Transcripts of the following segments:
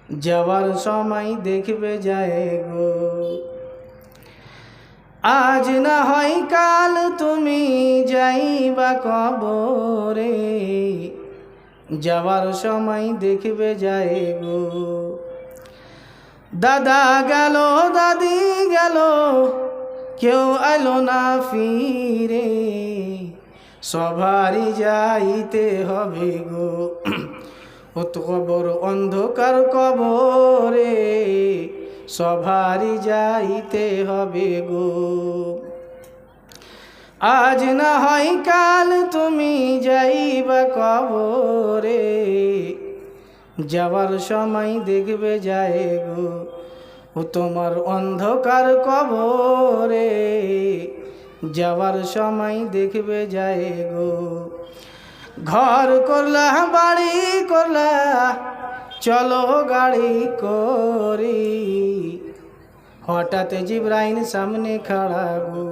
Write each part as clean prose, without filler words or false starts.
যাওয়ার সময় দেখবে যায় গো। আজ না হয় কাল তুমি যাইবা কবরে, যাওয়ার সময় দেখবে যায় গো। দাদা গেল দাদি গেল কেউ এলো না ফিরে, সবারই যাইতে হবে গো। ও তো কবর অন্ধকার কবরে, সবারই যাইতে হবে গো। আজ না হয় কাল তুমি যাইবা কবরে, যাওয়ার সময় দেখবে যায় গো। ও তোমার অন্ধকার কবরে, যাওয়ার সময় দেখবে যায় গো। ঘর করলা বাড়ি করলা চলো গাড়ি করি, হঠাৎ জিব্রাইল সামনে খাড়া গো।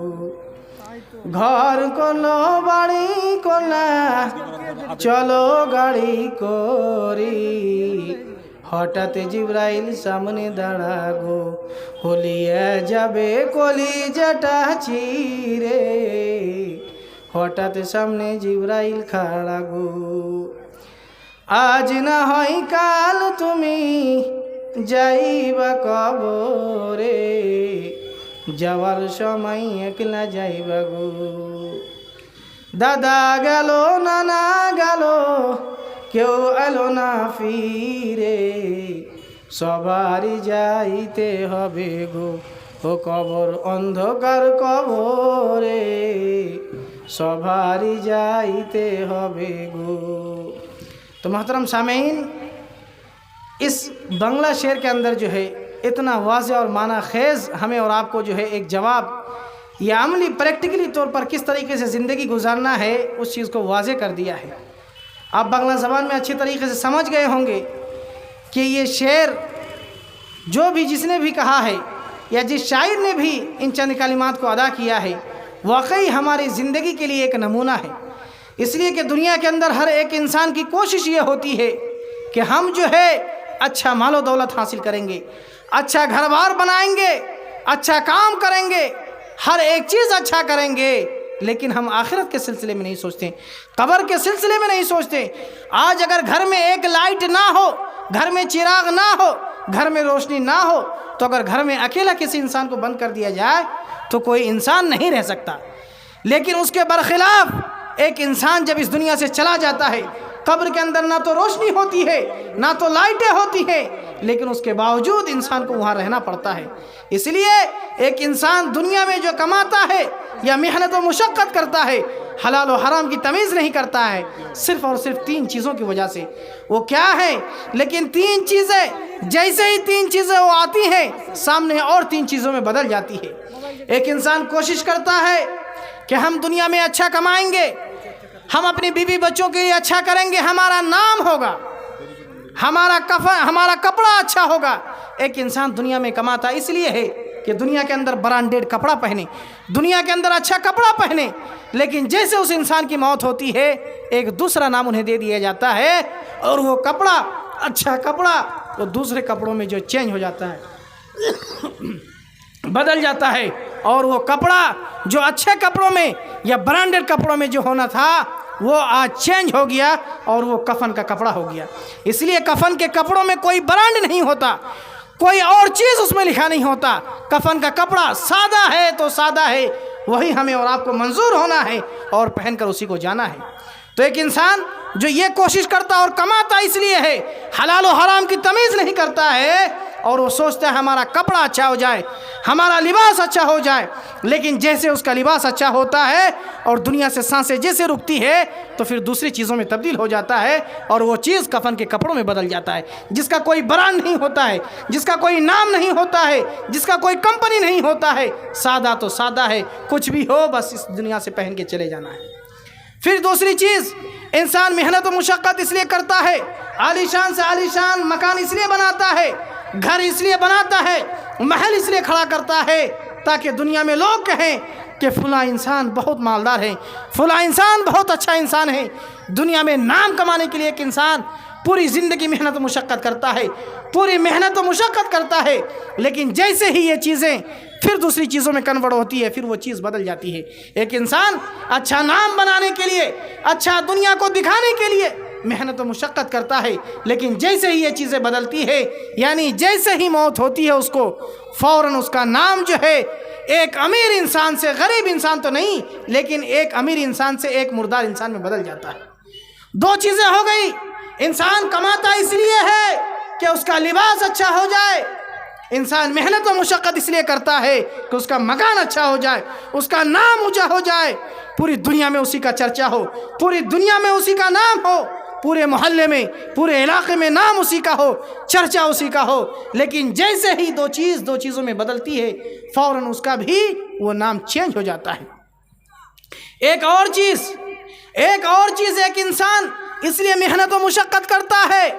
ঘর করলো বাড়ি করলা চলো গাড়ি করি, হঠাৎ জিব্রাইল সামনে দাঁড়া গো। হলিয়ে যাবে কলিজাটা চিরে, হঠাৎ সামনে জিব্রাইল খাড়া গো। আজ না হয় কাল তুমি যাইবা কবরে, যাওয়ার সময় একলা যাইবা গো। দাদা গেল নানা গেল কেউ এলো না ফিরে, সবারই যাইতে হবে গো। ও কবর অন্ধকার কবরে, সবারই যাইতে হবে गो। तो मोहतरम सामीन, इस बंगला शेर के अंदर जो है इतना वाज़ेह और माना खेज़ हमें और आपको जो है एक जवाब या अमली प्रैक्टिकली तौर पर किस तरीके से ज़िंदगी गुजारना है उस चीज़ को वाज़ेह कर दिया है। आप बांग्ला ज़बान में अच्छी तरीके से समझ गए होंगे कि ये शेर जो भी जिसने भी कहा है या जिस शायर ने भी इन चंद कलिमात को अदा किया है, वाकई हमारी ज़िंदगी के लिए एक नमूना है। इसलिए कि दुनिया के अंदर हर एक इंसान की कोशिश ये होती है कि हम जो है अच्छा मालो दौलत हासिल करेंगे, अच्छा घर बार बनाएंगे, अच्छा काम करेंगे, हर एक चीज़ अच्छा करेंगे, लेकिन हम आखिरत के सिलसिले में नहीं सोचते, कब्र के सिलसिले में नहीं सोचते। आज अगर घर में एक लाइट ना हो, घर में चिराग ना हो, घर में रोशनी ना हो, तो अगर घर में अकेला किसी इंसान को बंद कर दिया जाए तो कोई इंसान नहीं रह सकता। लेकिन उसके बरखिलाफ एक इंसान जब इस दुनिया से चला जाता है, कब्र के अंदर ना तो रोशनी होती है ना तो लाइटें होती हैं, लेकिन उसके बावजूद इंसान को वहाँ रहना पड़ता है। इसलिए एक इंसान दुनिया में जो कमाता है या मेहनत व मुशक्क़त करता है, हलाल और हराम की तमीज़ नहीं करता है, सिर्फ़ और सिर्फ 3 चीज़ों की वजह से। वो क्या है? लेकिन 3 चीज़ें, जैसे ही 3 चीज़ें वो आती हैं, सामने और 3 चीज़ों में बदल जाती है। एक इंसान कोशिश करता है कि हम दुनिया में अच्छा कमाएंगे, हम अपनी बीवी बच्चों के लिए अच्छा करेंगे, हमारा नाम होगा, हमारा कपड़ा अच्छा होगा। एक इंसान दुनिया में कमाता इसलिए है कि दुनिया के अंदर ब्रांडेड कपड़ा पहने, दुनिया के अंदर अच्छा कपड़ा पहने, लेकिन जैसे उस इंसान की मौत होती है, एक दूसरा नाम उन्हें दे दिया जाता है, और वो कपड़ा, अच्छा कपड़ा, वो दूसरे कपड़ों में जो चेंज हो जाता है, बदल जाता है, और वो कपड़ा जो अच्छे कपड़ों में या ब्रांडेड कपड़ों में जो होना था, वो आज चेंज हो गया और वो कफन का कपड़ा हो गया। इसलिए कफन के कपड़ों में कोई ब्रांड नहीं होता, कोई और चीज़ उसमें लिखा नहीं होता। कफन का कपड़ा सादा है तो सादा है, वही हमें और आपको मंजूर होना है और पहनकर उसी को जाना है। तो एक इंसान जो ये कोशिश करता और कमाता इसलिए है, हलाल और हराम की तमीज़ नहीं करता है, और वो सोचता है हमारा कपड़ा अच्छा हो जाए, हमारा लिबास अच्छा हो जाए, लेकिन जैसे उसका लिबास अच्छा होता है और दुनिया से सांसें जैसे रुकती है, तो फिर दूसरी चीज़ों में तब्दील हो जाता है, और वो चीज़ कफन के कपड़ों में बदल जाता है, जिसका कोई ब्रांड नहीं होता है, जिसका कोई नाम नहीं होता है, जिसका कोई कंपनी नहीं होता है। सादा तो सादा है, कुछ भी हो बस इस दुनिया से पहन के चले जाना है। फिर दूसरी चीज़, इंसान मेहनत और मुशक्क़त इसलिए करता है, आलीशान से आलीशान मकान इसलिए बनाता है, घर इसलिए बनाता है, महल इसलिए खड़ा करता है, ताकि दुनिया में लोग कहें कि फ़लाँ इंसान बहुत मालदार है, फ़लाँ इंसान बहुत अच्छा इंसान है। दुनिया में नाम कमाने के लिए एक इंसान पूरी ज़िंदगी मेहनत मुशक्क़त करता है, पूरी मेहनत मुशक्क़त करता है, लेकिन जैसे ही ये चीज़ें फिर दूसरी चीज़ों में कन्वर्ट होती है, फिर वो चीज़ बदल जाती है। एक इंसान अच्छा नाम बनाने के लिए, अच्छा दुनिया को दिखाने के लिए मेहनत व मुशक्क़त करता है, लेकिन जैसे ही ये चीज़ें बदलती है, यानी जैसे ही मौत होती है, उसको फ़ौरन उसका नाम जो है एक अमीर इंसान से, गरीब इंसान तो नहीं, लेकिन एक अमीर इंसान से एक मुर्दार इंसान में बदल जाता है। दो चीज़ें हो गई, इंसान कमाता इसलिए है कि उसका लिबास अच्छा हो जाए, इंसान मेहनत व मुशक्क़त इसलिए करता है कि उसका मकान अच्छा हो जाए, उसका नाम ऊंचा हो जाए, पूरी दुनिया में उसी का चर्चा हो, पूरी दुनिया में उसी का नाम हो, पूरे मोहल्ले में, पूरे इलाके में नाम उसी का हो, चर्चा उसी का हो। लेकिन जैसे ही दो चीज़ों में बदलती है, फ़ौरन उसका भी वो नाम चेंज हो जाता है। एक और चीज़, एक इंसान इसलिए मेहनत व मुशक्क़त करता है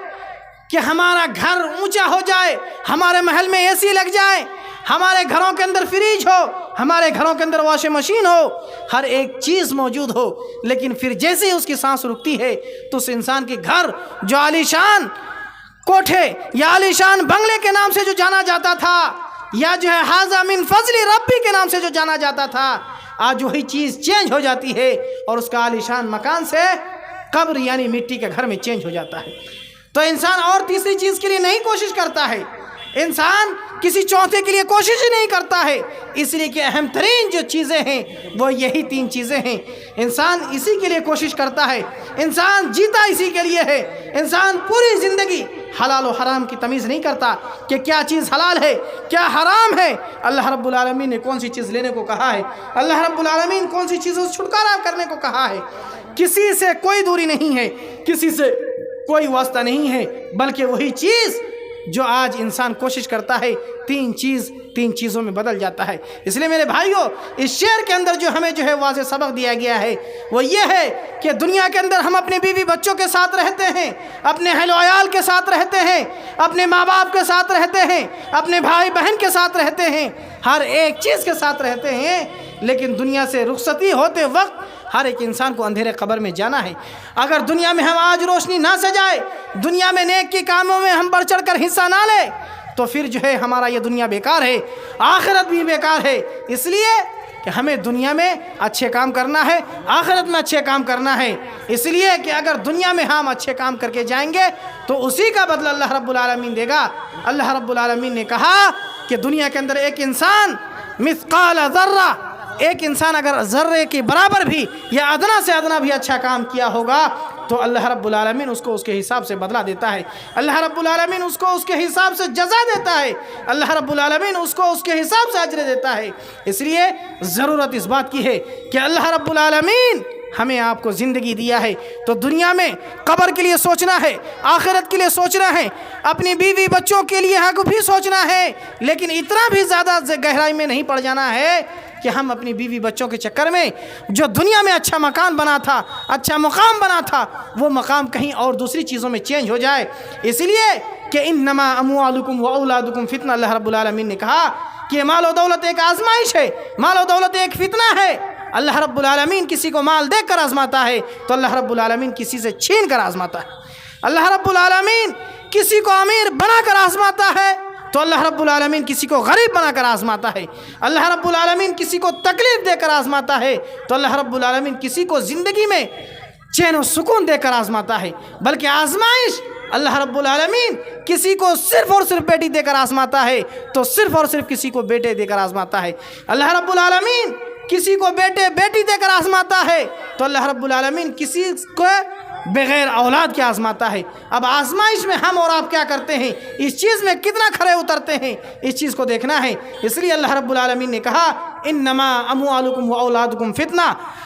कि हमारा घर ऊंचा हो जाए, हमारे महल में एसी लग जाए, हमारे घरों के अंदर फ्रिज हो, हमारे घरों के अंदर वॉशिंग मशीन हो, हर एक चीज़ मौजूद हो। लेकिन फिर जैसे ही उसकी सांस रुकती है तो उस इंसान के घर जो आलीशान कोठे या आलीशान बंगले के नाम से जो जाना जाता था, या जो है हाज़ा मिन फज़ली रब्बी के नाम से जो जाना जाता था, आज वही चीज़ चेंज हो जाती है और उसका आलीशान मकान से कब्र यानी मिट्टी के घर में चेंज हो जाता है। तो इंसान और तीसरी चीज़ के लिए नहीं कोशिश करता है, इंसान किसी चौथे के लिए कोशिश ही नहीं करता है, इसलिए कि अहम तरीन जो चीज़ें हैं वो यही तीन चीज़ें हैं। इंसान इसी के लिए कोशिश करता है, इंसान जीता इसी के लिए है। इंसान पूरी ज़िंदगी हलाल और हराम की तमीज़ नहीं करता कि क्या चीज़ हलाल है, क्या हराम है, अल्लाह रब्बुल आलमीन ने कौन सी चीज़ लेने को कहा है, अल्लाह रब्बुल आलमीन कौन सी चीज़ों से छुटकारा करने को कहा है। किसी से कोई दूरी नहीं है, किसी से कोई वास्ता नहीं है, बल्कि वही चीज़ जो आज इंसान कोशिश करता है, तीन चीज़ों में बदल जाता है। इसलिए मेरे भाइयों, इस शेर के अंदर जो हमें जो है वाज़ेह सबक दिया गया है वो ये है कि दुनिया के अंदर हम अपने बीवी बच्चों के साथ रहते हैं, अपने अहल वयाल के साथ रहते हैं, अपने माँ बाप के साथ रहते हैं, अपने भाई बहन के साथ रहते हैं, हर एक चीज़ के साथ रहते हैं, लेकिन दुनिया से रुखसती होते वक्त हर एक इंसान को अंधेरे कब्र में जाना है। अगर दुनिया में हम आज रोशनी ना सजाए, दुनिया में नेक के कामों में हम बढ़ चढ़ कर हिस्सा ना ले, तो फिर जो है हमारा ये दुनिया बेकार है, आखिरत भी बेकार है। इसलिए कि हमें दुनिया में अच्छे काम करना है, आखिरत में अच्छे काम करना है। इसलिए कि अगर दुनिया में हम अच्छे काम करके जाएंगे तो उसी का बदला अल्लाह रब्बुल आलमीन देगा। अल्लाह रब्बुल आलमीन ने कहा कि दुनिया के अंदर एक इंसान मिस्काल ज़र्रा, एक इंसान अगर ज़र्रे के बराबर भी या अदना से अदना भी अच्छा काम किया होगा तो अल्लाह रब्बुल आलमीन उसको उसके हिसाब से बदला देता है, अल्लाह रब्बुल आलमीन उसको उसके हिसाब से जज़ा देता है, अल्लाह रब्बुल आलमीन उसको उसके हिसाब से अजर देता है। इसलिए ज़रूरत इस बात की है कि अल्लाह रब्बुल आलमीन हमें आपको ज़िंदगी दिया है तो दुनिया में कब्र के लिए सोचना है, आखिरत के लिए सोचना है, अपनी बीवी बच्चों के लिए हक भी सोचना है, लेकिन इतना भी ज़्यादा गहराई में नहीं पड़ जाना है कि हम अपनी बीवी बच्चों के चक्कर में जो दुनिया में अच्छा मकान बना था, अच्छा मुकाम बना था, वो मकाम कहीं और दूसरी चीज़ों में चेंज हो जाए। इसलिए कि इन्नमा अम्वालुकुम व औलादुकुम फितना, अल्लाह रब्बुल आलमीन ने कहा कि माल और दौलत एक आजमाइश है, माल और दौलत एक फितना है। अल्लाह रब्बुल आलमीन किसी को माल देख कर आजमाता है तो अल्लाह रब्बुल आलमीन किसी से छीन कर आजमाता है। अल्लाह रब्बुल आलमीन किसी को अमीर बनाकर आजमाता है तो अल्लाह रब्बुल आलमीन किसी को गरीब बनाकर आजमाता है। अल्लाह रब्बुल आलमीन किसी को तकलीफ देकर आजमाता है तो अल्लाह रब्बुल आलमीन किसी को ज़िंदगी में चैन और सुकून देकर आजमाता है। बल्कि आजमाइश अल्लाह रब्बुल आलमीन किसी को सिर्फ़ और सिर्फ बेटी देकर आजमाता है तो सिर्फ़ और सिर्फ किसी को बेटे देकर आजमाता है। अल्लाह रब्बुल आलमीन किसी को बेटे बेटी देकर आजमाता है तो अल्लाह रब्बुल आलमीन किसी को बग़ैर औलाद के आजमाता है। अब आजमाइश में हम और आप क्या करते हैं, इस चीज़ में कितना खरे उतरते हैं, इस चीज़ को देखना है। इसलिए अल्लाह रब्बुल आलमीन ने कहा इन्नमा अम्वालुकुम व औलादुकुम फितना।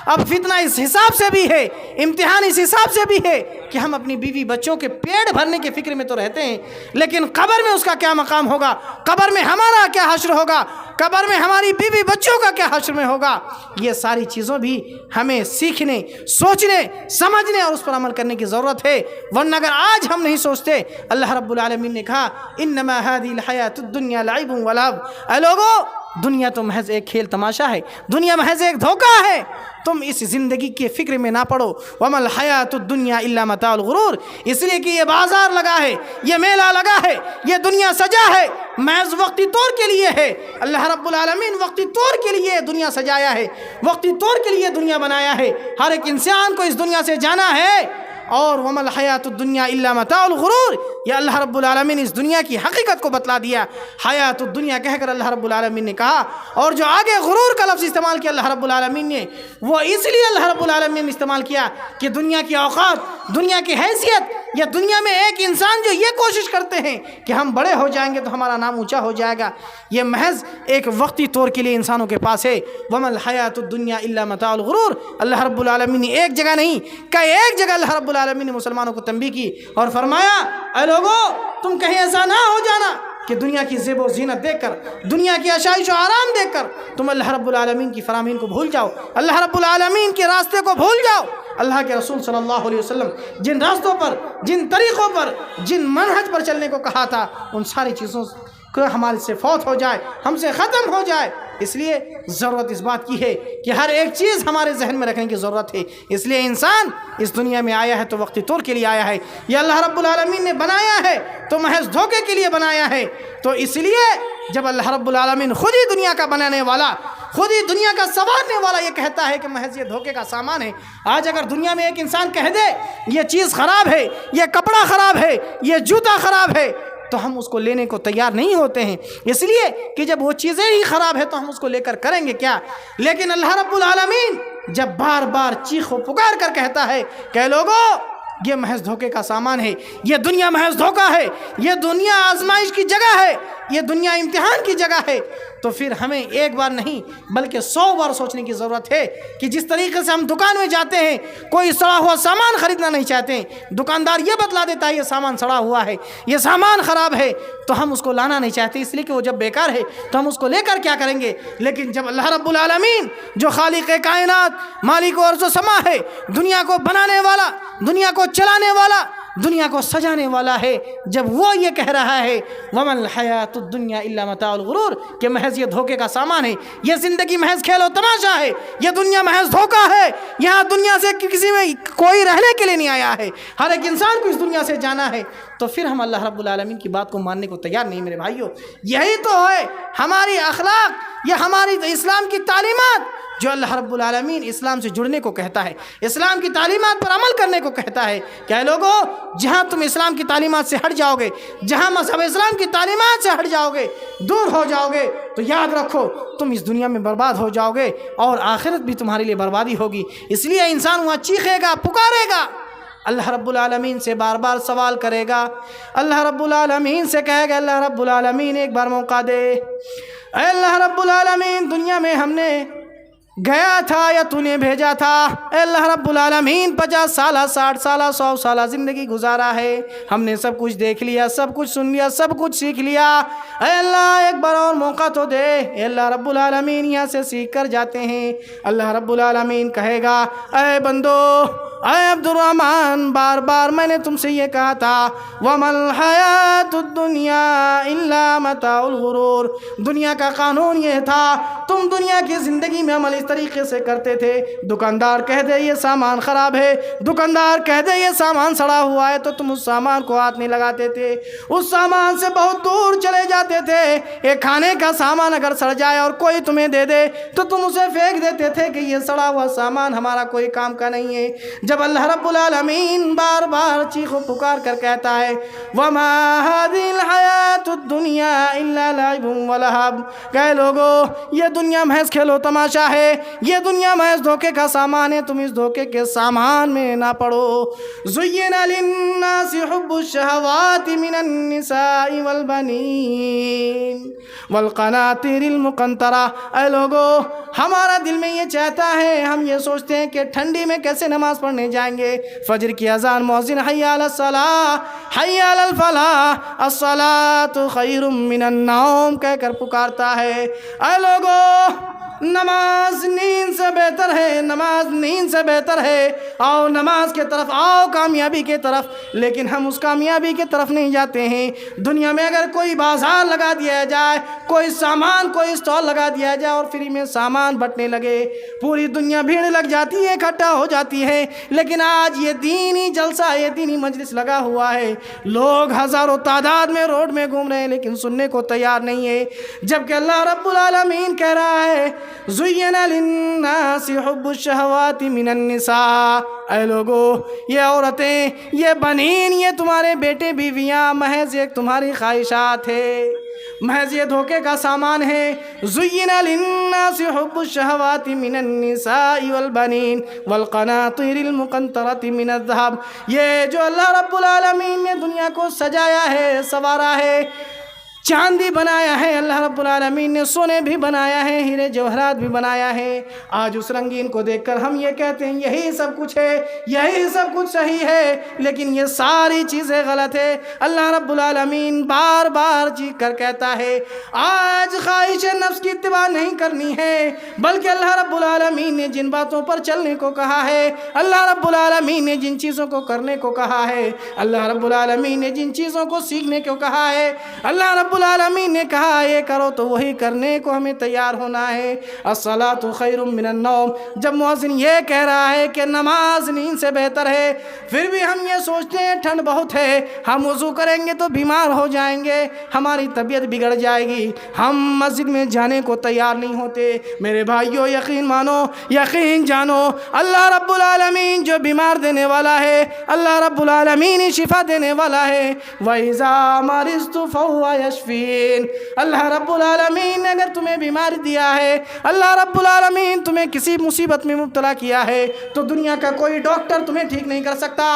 अब फितना इस हिसाब से भी है, इम्तिहान इस हिसाब से भी है कि हम अपनी बीवी बच्चों के पेट भरने के फिक्र में तो रहते हैं, लेकिन कब्र में उसका क्या मकाम होगा, कब्र में हमारा क्या हश्र होगा, कब्र में हमारी बीवी बच्चों का क्या हश्र में होगा, ये सारी चीज़ों भी हमें सीखने, सोचने, समझने और उस पर अमल करने की ज़रूरत है। वरना अगर आज हम नहीं सोचते, अल्लाह रब्बुल आलमीन ने कहा इन्नमा हादिहिल हयातुद दुन्या लइबुन व लहव, ऐ लोगो दुनिया तो महज एक खेल तमाशा है, दुनिया महज एक धोखा है। तुम इस ज़िंदगी के फ़िक्र में ना पड़ो। वमल हयातुद दुनिया इल्ला मताउल गुरूर, इसलिए कि ये बाज़ार लगा है, ये मेला लगा है, ये दुनिया सजा है, महज वक्ती तौर के लिए है। अल्लाह रब्बुल आलमीन वक्ती तौर के लिए दुनिया सजाया है, वक्ती तौर के लिए दुनिया बनाया है। हर एक इंसान को इस दुनिया से जाना है। और वमल हयातुद दुनिया इल्ला मताउल गुरूर, ये अल्लाह रब्बुल आलमीन इस दुनिया की हकीकत को बतला दिया। हयातुद दुनिया कहकर अल्लाह रब्बुल आलमीन ने कहा, और जो आगे गुरूर का लफ्ज़ इस्तेमाल किया अल्लाह रब्बुल आलमीन ने, वो इसलिए अल्लाह रब्बुल आलमीन ने इस्तेमाल किया कि दुनिया की औकात, दुनिया की हैसियत, या दुनिया में एक इंसान जो ये कोशिश करते हैं कि हम बड़े हो जाएंगे तो हमारा नाम ऊंचा हो जाएगा, ये महज एक वक्ती तौर के लिए इंसानों के पास है। वमल हयातुद दुनिया इल्ला मताउल गुरूर, अल्लाह रब्बुल आलमीन ने एक जगह नहीं कई एक जगह अल्लाह रब्बुल आलमीन ने मुसलमानों को तंबीह की और फरमाया, ऐ लोगो, तुम कहीं ऐसा ना हो जाना कि दुनिया की ज़ेब ज़ीनत देखकर, दुनिया की आशाइश और आराम देखकर तुम अल्लाह रब्बुल आलमीन की फरामीन को भूल जाओ, अल्लाह रब्बुल आलमीन के रास्ते को भूल जाओ। अल्लाह के रसूल सल्लल्लाहु अलैहि वसल्लम जिन रास्तों पर, जिन तरीक़ों पर, जिन मनहज पर चलने को कहा था, उन सारी चीज़ों को हमारे से फौत हो जाए, हमसे ख़त्म हो जाए। इसलिए ज़रूरत इस बात की है कि हर एक चीज़ हमारे जहन में रखने की ज़रूरत है। इसलिए इंसान इस दुनिया में आया है तो वक्ती तौर के लिए आया है। यह अल्लाह रब्बुल आलमीन ने बनाया है तो महज धोखे के लिए बनाया है। तो इसलिए जब अल्लाह रब्बुल आलमीन खुद ही दुनिया का बनाने वाला, खुद ही दुनिया का संवारने वाला ये कहता है कि महज ये धोखे का सामान है। आज अगर दुनिया में एक इंसान कह दे ये चीज़ ख़राब है, ये कपड़ा ख़राब है, ये जूता ख़राब है, तो हम उसको लेने को तैयार नहीं होते हैं, इसलिए कि जब वो चीज़ें ही ख़राब है तो हम उसको लेकर करेंगे क्या। लेकिन अल्लाह रब्बुल आलमीन जब बार बार चीखो पुकार कर कहता है कि लोगों, ये महज धोखे का सामान है, ये दुनिया महज धोखा है, ये दुनिया आजमाइश की जगह है, ये दुनिया इम्तिहान की जगह है, तो फिर हमें एक बार नहीं बल्कि 100 बार सोचने की ज़रूरत है कि जिस तरीके से हम दुकान में जाते हैं, कोई सड़ा हुआ सामान ख़रीदना नहीं चाहते, दुकानदार ये बतला देता है ये सामान सड़ा हुआ है, ये सामान ख़राब है, तो हम उसको लाना नहीं चाहते, इसलिए कि वो जब बेकार है तो हम उसको लेकर क्या करेंगे। लेकिन जब अल्लाह रब्बुल आलमीन जो खालिक़े कायनात, मालिक अर्ज़ व समा है, दुनिया को बनाने वाला, दुनिया को चलाने वाला, दुनिया को सजाने वाला है, जब वो ये कह रहा है वमल हयातुद दुनिया इल्ला मताउल गुरूर, कि महज ये धोखे का सामान है, ये ज़िंदगी महज खेलो तमाशा है, ये दुनिया महज धोखा है, यहाँ दुनिया से किसी में कोई रहने के लिए नहीं आया है, हर एक इंसान को इस दुनिया से जाना है, तो फिर हम अल्लाह रब्बुल आलमीन की बात को मानने को तैयार नहीं। मेरे भाइयों, यही तो है हमारी अखलाक, ये हमारी इस्लाम की तालीमात, जो अल्लाह रब्बुल आलमीन इस्लाम से जुड़ने को कहता है, इस्लाम की तालीमात पर अमल करने को कहता है। क्या लोगों, जहाँ तुम इस्लाम की तालीमात से हट जाओगे, जहाँ मज़हब इस्लाम की तालीमात से हट जाओगे, दूर हो जाओगे, तो याद रखो तुम इस दुनिया में बर्बाद हो जाओगे और आखिरत भी तुम्हारे लिए बर्बादी होगी। इसलिए इंसान वहाँ चीखेगा, पुकारेगा, अल्लाह रब्बुल आलमीन से बार बार सवाल करेगा, अल्लाह रब्बुल आलमीन से कहेगा, अल्लाह रब्बुल आलमीन एक बार मौका दे, अल्लाह रब्बुल आलमीन दुनिया में हमने गया था या तूने भेजा था, अल्लाह रब्बुल आलमीन 50 साल, 60 साल, 100 साल ज़िंदगी गुजारा है, हमने सब कुछ देख लिया, सब कुछ सुन लिया, सब कुछ सीख लिया, अल्लाह एक बार और मौका तो दे। अल्लाह रब्बुल आलमीन यहाँ से सीख कर जाते हैं। अल्लाह रब्बुल आलमीन कहेगा, अय बंदो, अय अब्दुर्रहमान, बार बार मैंने तुमसे ये कहा था वमल हयातुद दुनिया इल्ला मताउल गुरूर, दुनिया का कानून ये था, तुम दुनिया की ज़िंदगी में अमल इस तरीके से करते थे, दुकानदार कह दे ये सामान ख़राब है, दुकानदार कह दे ये सामान सड़ा हुआ है, तो तुम उस सामान को हाथ नहीं लगाते थे, उस सामान से बहुत दूर चले जाते थे। एक खाने का सामान अगर सड़ जाए और कोई तुम्हें दे दे तो तुम उसे फेंक देते थे कि ये सड़ा हुआ सामान हमारा कोई काम का नहीं है। जब अल्लाह रब्बुल आलमीन बार बार चीखो पुकार कर कहता है वमा हादिल हयातुद दुनिया इल्ला लाइबुन व लहब, कह लोगो ये दुनिया महज खेलो तमाशा है, ये दुनिया महज धोखे का सामान है, तुम इस धोखे के सामान में ना पड़ो। ज़ुय्यिना लिन्नासि हुब्बुश शहवाति मिनन निसाइ वल बनीन वल क़नातिरिल मुक़ंतरा, ऐ लोगो हमारा दिल में ये चाहता है, हम ये सोचते हैं कि ठंडी में कैसे नमाज़ पढ़ने जाएंगे, फजर की अजान, मौज़िन हय्या अलस सलाह हय्या अलल फलाह, अस्सलातु خیر من النوم کہہ کر پکارتا ہے۔ اے لوگو، نماز نیند سے بہتر ہے، نماز نیند سے بہتر ہے، آؤ نماز کے طرف، آؤ کامیابی کے طرف۔ لیکن ہم اس کامیابی کے طرف نہیں جاتے ہیں۔ دنیا میں اگر کوئی بازار لگا دیا جائے، کوئی سامان، کوئی اسٹال لگا دیا جائے اور فری میں سامان بٹنے لگے، پوری دنیا بھیڑ لگ جاتی ہے، اکٹھا ہو جاتی ہے۔ لیکن آج یہ دینی جلسہ، یہ دینی مجلس لگا ہوا ہے، لوگ ہزاروں تعداد میں روڈ میں گھوم رہے ہیں لیکن سننے کو تیار نہیں ہے، جبکہ اللہ رب العالمین کہہ رہا ہے زُيِّنَ لِلنَّاسِ حُبُّ الشَّهَوَاتِ مِنَ النِّسَاءِ۔ اے لوگو، یہ عورتیں، یہ بنین، یہ تمہارے بیٹے بیویاں محض ایک تمہاری خواہشات ہے، محض یہ دھوکے کا سامان ہے۔ زُيِّنَ لِلنَّاسِ حُبُّ الشَّهَوَاتِ مِنَ النِّسَاءِ وَالْبَنِينَ وَالْقَنَاطِيرِ الْمُقَنطَرَةِ مِنَ الذَّهَبِ، یہ جو اللہ رب العالمین نے دنیا کو سجایا ہے، سنوارا ہے، چاندی بنایا ہے، اللہ رب العالمین نے سونے بھی بنایا ہے، ہیرے جواہرات بھی بنایا ہے، آج اس رنگین کو دیکھ کر ہم یہ کہتے ہیں یہی سب کچھ ہے، یہی سب کچھ صحیح ہے، لیکن یہ ساری چیزیں غلط ہے۔ اللہ رب العالمین بار بار جی کر کہتا ہے آج خواہش نفس کی اتباع نہیں کرنی ہے، بلکہ اللہ رب العالمین نے جن باتوں پر چلنے کو کہا ہے، اللہ رب العالمین نے جن چیزوں کو کرنے کو کہا ہے، اللہ رب العالمین نے جن چیزوں کو سیکھنے کو کہا ہے، اللہ رب العالمین نے کہا یہ کرو تو وہی کرنے کو ہمیں تیار ہونا ہے۔ الصلاۃ خیر من النوم، جب مؤذن یہ کہہ رہا ہے کہ نماز نیند سے بہتر ہے، پھر بھی ہم یہ سوچتے ہیں ٹھنڈ بہت ہے، ہم وضو کریں گے تو بیمار ہو جائیں گے، ہماری طبیعت بگڑ جائے گی، ہم مسجد میں جانے کو تیار نہیں ہوتے۔ میرے بھائیو، یقین مانو، یقین جانو، اللہ رب العالمین جو بیمار دینے والا ہے، اللہ رب العالمین شفا دینے والا ہے۔ وَإِذَا مَرِضْتُ فَهُوَ يَشْفِينِ، اللہ رب العالمین نے اگر تمہیں بیماری دیا ہے، اللہ رب العالمین تمہیں کسی مصیبت میں مبتلا کیا ہے، تو دنیا کا کوئی ڈاکٹر تمہیں ٹھیک نہیں کر سکتا،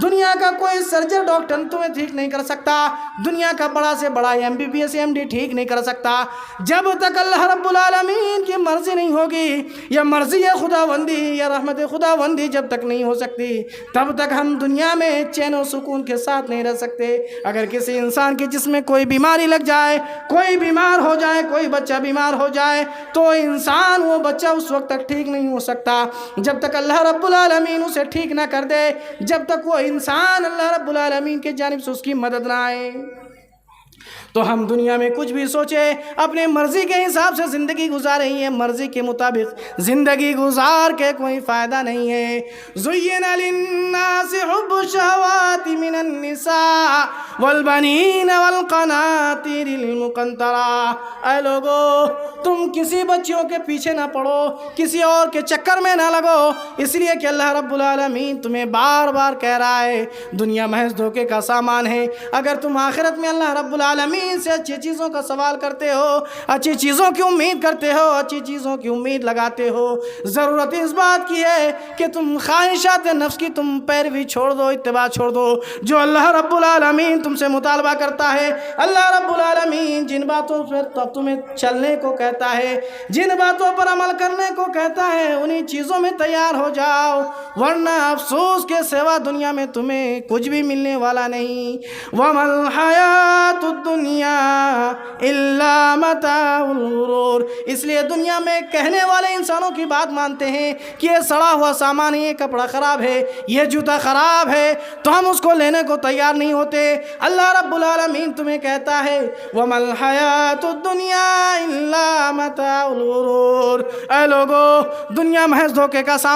دنیا کا کوئی سرجن ڈاکٹر تمہیں ٹھیک نہیں کر سکتا، دنیا کا بڑا سے بڑا MBBS MD ٹھیک نہیں کر سکتا، جب تک اللہ رب العالمین کی مرضی نہیں ہوگی، یا مرضی خداوندی یا رحمت خداوندی جب تک نہیں ہو سکتی، تب تک ہم دنیا میں چین و سکون کے ساتھ نہیں رہ سکتے۔ اگر کسی انسان کے جسم میں کوئی بیماری لگ جائے، کوئی بیمار ہو جائے، کوئی بچہ بیمار ہو جائے، تو انسان، وہ بچہ اس وقت تک ٹھیک نہیں ہو سکتا جب تک اللہ رب العالمین اسے ٹھیک نہ کر دے، جب تک وہ انسان اللہ رب العالمین کی جانب سے اس کی مدد نہ آئے۔ تو ہم دنیا میں کچھ بھی سوچے، اپنے مرضی کے حساب سے زندگی گزاریں، یہ مرضی کے مطابق زندگی گزار کے کوئی فائدہ نہیں ہے۔ زُيِّنَ لِلنَّاسِ حُبُّ الشَّهَوَاتِ مِنَ النِّسَاءِ وَالْبَنِينَ وَالْقَنَاطِيرِ الْمُقَنطَرَةِ۔ اے لوگو، تم کسی بچیوں کے پیچھے نہ پڑو، کسی اور کے چکر میں نہ لگو، اس لیے کہ اللہ رب العالمین تمہیں بار بار کہہ رہا ہے دنیا محض دھوکے کا سامان ہے۔ اگر تم آخرت میں اللہ رب العالمین سے اچھی چیزوں کا سوال کرتے ہو، اچھی چیزوں کی امید کرتے ہو، اچھی چیزوں کی امید لگاتے ہو، ضرورت اس بات کی ہے کہ تم خواہشات نفس کی تم پیروی چھوڑ دو، اتباع چھوڑ دو، جو اللہ رب العالمین تم سے مطالبہ کرتا ہے۔ اللہ رب العالمین جن باتوں پر تمہیں چلنے کو کہتا ہے، جن باتوں پر عمل کرنے کو کہتا ہے، انہی چیزوں میں تیار ہو جاؤ، ورنہ افسوس کے سوا دنیا میں تمہیں کچھ بھی ملنے والا نہیں۔ وَمَا الْحَيَاةُ الدُّنْيَا إِلَّا مَتَاعُ الْغُرُورِ، اس لیے دنیا میں کہنے والے انسانوں کی بات مانتے ہیں کہ یہ سڑا ہوا سامان ہے، یہ کپڑا خراب ہے، یہ جوتا خراب ہے، تو ہم اس کو لینے کو تیار نہیں ہوتے۔ اللہ رب العالمین تمہیں کہتا ہے وَمَا الْحَيَاةُ الدُّنْيَا إِلَّا مَتَاعُ الْغُرُورِ۔ اے لوگو، دنیا محض دھوکے کا سامان